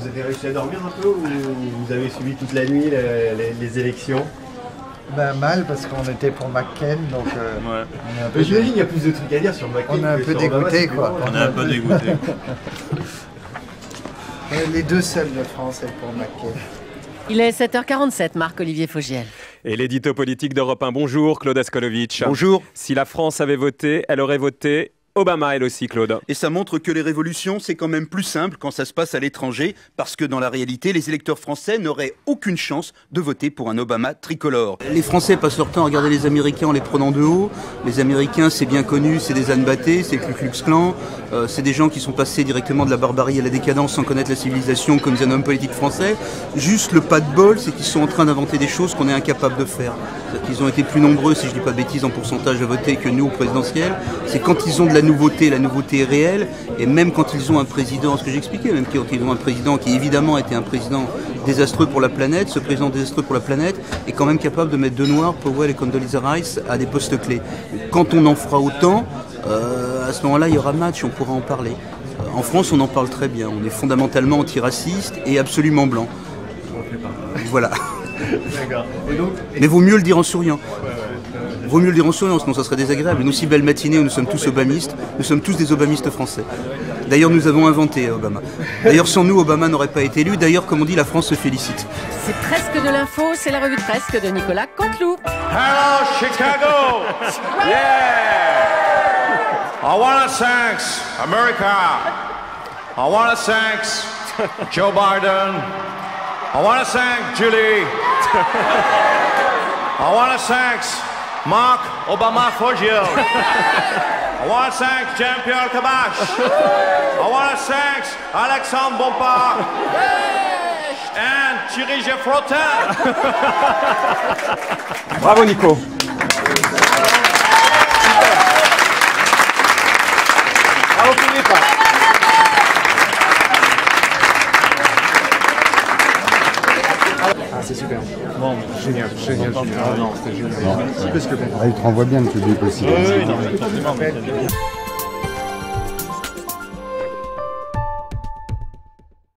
Vous avez réussi à dormir un peu ou vous avez suivi toute la nuit les élections? Ben, mal parce qu'on était pour McCain, donc ouais. J'imagine qu'il y a plus de trucs à dire sur McCain. On est un peu dégoûté, quoi. On est un peu dégoûté. Les deux seuls de France est pour McCain. Il est 7h47, Marc-Olivier Fogiel. Et l'édito politique d'Europe 1, bonjour Claude Askolovitch. Bonjour. Si la France avait voté, elle aurait voté Obama, elle aussi, Claude. Et ça montre que les révolutions, c'est quand même plus simple quand ça se passe à l'étranger, parce que dans la réalité, les électeurs français n'auraient aucune chance de voter pour un Obama tricolore. Les Français passent leur temps à regarder les Américains en les prenant de haut. Les Américains, c'est bien connu, c'est des ânes battés, c'est le Ku Klux Klan. C'est des gens qui sont passés directement de la barbarie à la décadence sans connaître la civilisation comme les hommes politiques français. Juste le pas de bol, c'est qu'ils sont en train d'inventer des choses qu'on est incapable de faire. C'est-à-dire qu'ils ont été plus nombreux, si je dis pas de bêtises, en pourcentage à voter que nous au présidentiel. C'est quand ils ont de la nouveauté est réelle, et même quand ils ont un président, ce que j'expliquais, même quand ils ont un président qui évidemment était un président désastreux pour la planète, ce président désastreux pour la planète est quand même capable de mettre de Noir, Powell et Condoleezza Rice à des postes clés. Quand on en fera autant, à ce moment-là il y aura match, on pourra en parler. En France on en parle très bien, on est fondamentalement antiraciste et absolument blanc. Voilà. Mais vaut mieux le dire en souriant. Vaut mieux le dire en souriant, sinon ça serait désagréable. Une aussi belle matinée où nous sommes tous obamistes, nous sommes tous des obamistes français. D'ailleurs, nous avons inventé Obama. D'ailleurs, sans nous, Obama n'aurait pas été élu. D'ailleurs, comme on dit, la France se félicite. C'est presque de l'info, c'est la revue de presse de Nicolas Canteloup. Hello, Chicago! Yeah! I want to thank America. I want to thank Joe Biden. I want to thank Julie. I want to thank Marc Obama Fogiel. I want to thank Jean-Pierre Cabache. I want to thank Alexandre Bompard. And Thierry Geoffrotin. Bravo Nico. Bravo Philippe. C'est super. Bon, génial. Ah non, c'était génial. Il te renvoie bien le public aussi. Oui, non, mais forcément.